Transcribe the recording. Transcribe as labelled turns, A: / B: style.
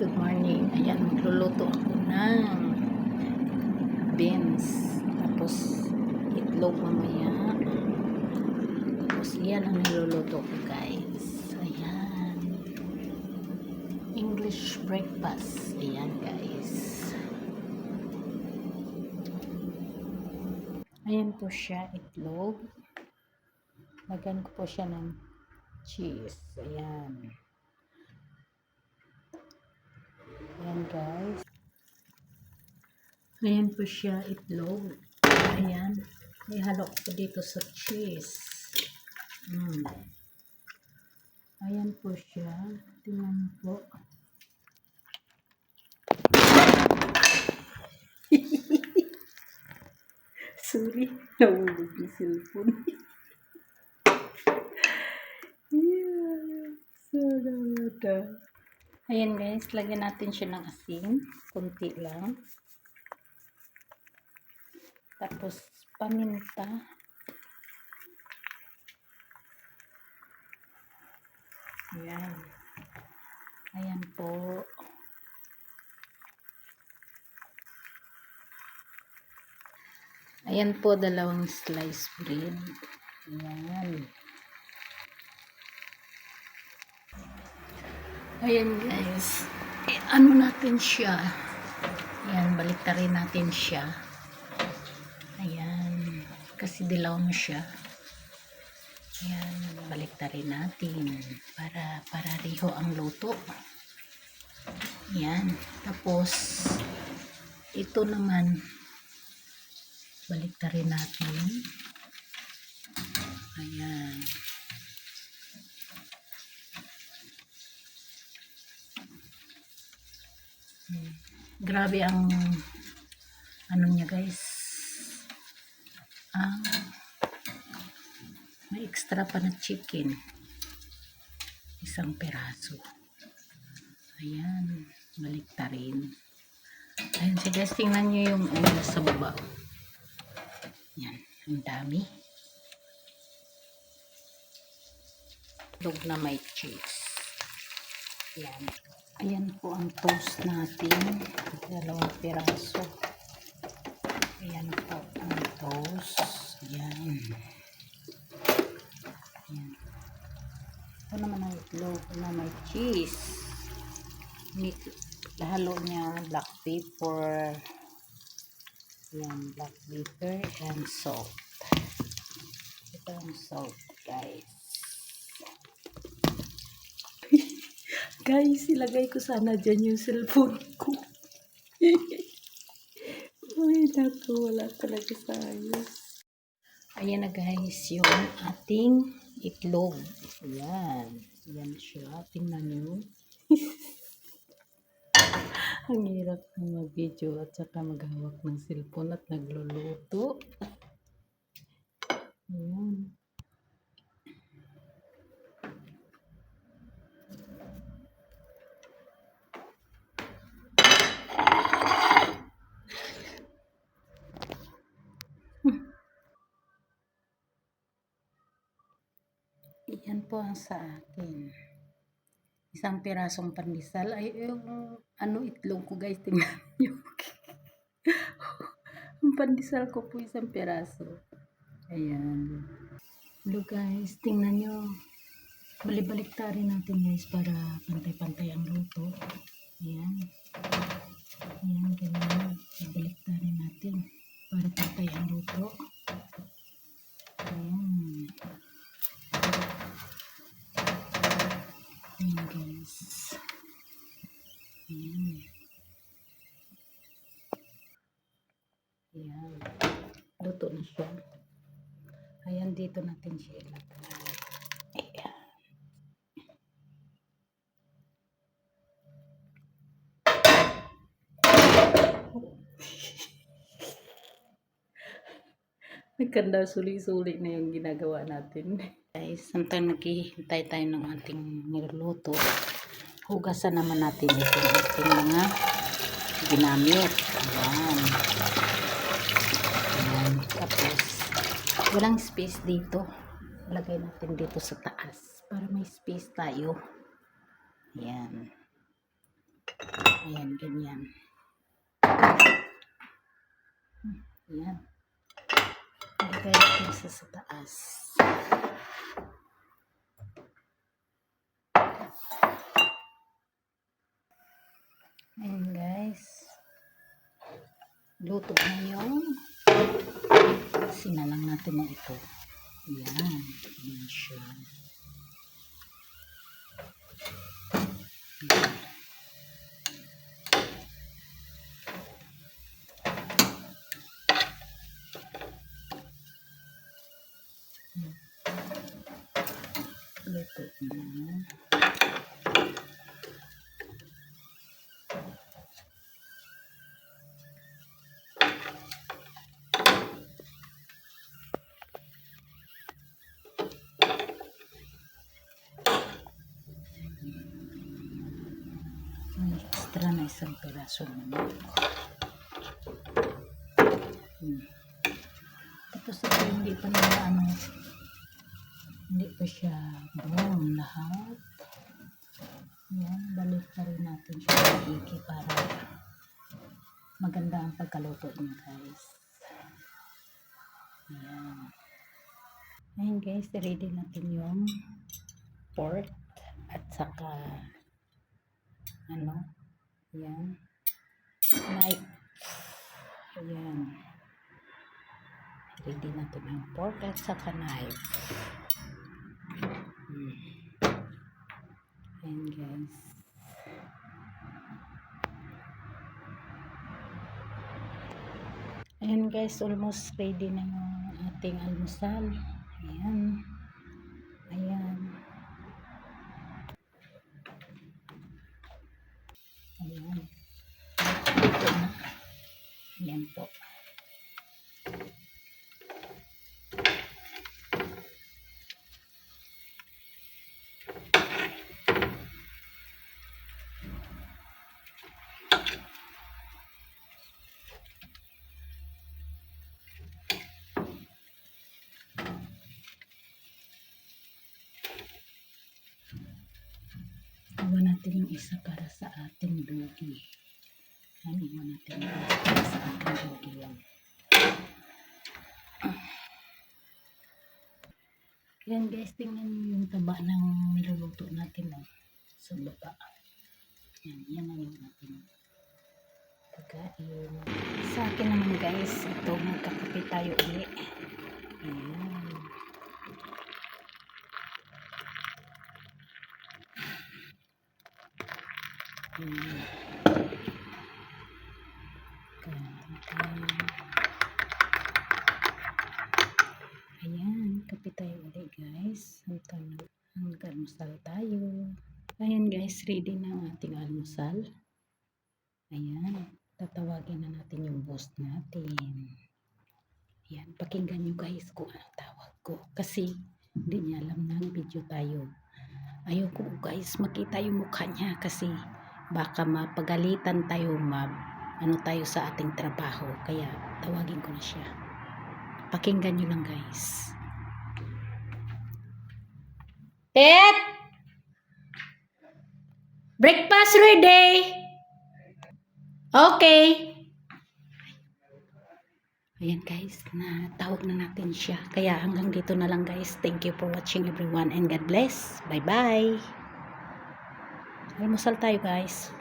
A: Good morning. Ayan, magluluto ako ng beans. Tapos, itlog mamaya. Tapos, yan ang niluluto ko, guys. Ayan. English breakfast. Ayan, guys. Ayan po siya, itlog. Lagyan ko po siya ng cheese. Ayan. Ayan, guys. Ayan po siya, itlog. Ayan. Ihalo ko dito sa cheese. Ayan po siya. Tingnan po. Sorry. Nahulog yung cellphone. Yeah. Ayan, guys. Lagyan natin siya ng asin. Kunti lang. Tapos, paminta. Ayan. Ayan po. Ayan po, dalawang slice bread. Ayan. Ayan, guys. Ano natin siya? Ayan, baliktarin natin siya. Ayan. Kasi dilaw na siya. Ayan, baliktarin natin para riho ang luto. Ayan. Tapos, ito naman, baliktarin natin. Ayan. Grabe ang ano niya, guys. May extra pa na chicken. Isang peraso. Ayan. Baliktarin. Ayan, so guys, tingnan nyo yung sa baba. Ayan. Ang dami. Itlog na may cheese. Ayan. Ayan po ang toast natin. 2 piraso. Ayan po ang toast. Ayan. Ayan. Ito naman ang itlog na may cheese. Halo niya black pepper. Ayan, black pepper and salt. Ito ang salt, guys. Guys, ilagay ko sana dyan yung cellphone ko. Ay, naku, wala talaga sa ayos. Ayan na, guys, yung ating itlog. Ayan. Ayan siya. Tingnan nyo. Ang hirap ng mag-video at saka maghawak ng cellphone at nagluluto. Ayan. Yan po ang sa akin. Isang pirasong pandesal. Ay, yung itlog ko, guys. Tingnan nyo. Ang pandesal ko po isang piraso. Ayan. Hello, guys. Tingnan nyo. Balik-baliktarin natin, guys, para pantay-pantay ang luto. Ayan. Ayan, ganyan. Baliktarin natin para pantay ang luto. Ayan. Ayan, guys. Ayan. Ayan. Luto na siya. Ayan, dito natin siya ilagay. Ayan. Nagkanda suli-suli na yung ginagawa natin. Guys, samtang naghihintay tayo ng ating niluluto, hugasan naman natin itong ating mga ginamit. Ayan. Ayan. Tapos, walang space dito. Lagay natin dito sa taas para may space tayo. Ayan. Ayan, ganyan. Ayan. Ilagay natin sa taas. Ayan guys. Luto na yung sinalang natin na ito. Ayan. Ayan siya. Ayan. Luto na. May extra na isang piraso naman. Tapos ito hindi pa naman hindi pa siya brown lahat. Yan, balik pa rin natin siya maigi para maganda ang pagkaluto niya guys. Ayan. Ayan guys, ready natin yung pork at saka ayan, knife. Ayan. Ready natin yung pork at saka knife. Ayan guys. Ayan guys, almost ready na yung ating almusal. Ayan. Ayan. Ayan. Ito na. Ayan po. Iwan natin yung isa para sa ating dogi. Iwan natin yung isa para sa ating dogi yan. Yan guys, tingnan nyo yung taba ng niluluto natin sa baba. Yan na yung ating pagkain. Sa akin naman guys, ito magkakape tayo ulit. Ayan. Ayan, kape tayo ulit guys. Almusal tayo. Ayan guys, ready na ang ating almusal. Ayan, tatawagin na natin yung boss natin. Ayan, pakinggan nyo guys kung anong tawag ko. Kasi hindi niya alam na video tayo. Ayoko guys makita yung mukha niya kasi baka mapagalitan tayo, tayo sa ating trabaho. Kaya tawagin ko na siya. Pakinggan nyo lang guys. Pet! Breakfast ready! Okay. Ayan guys, natawag na natin siya. Kaya hanggang dito na lang guys. Thank you for watching everyone and God bless. Bye bye. Almusal tayo guys.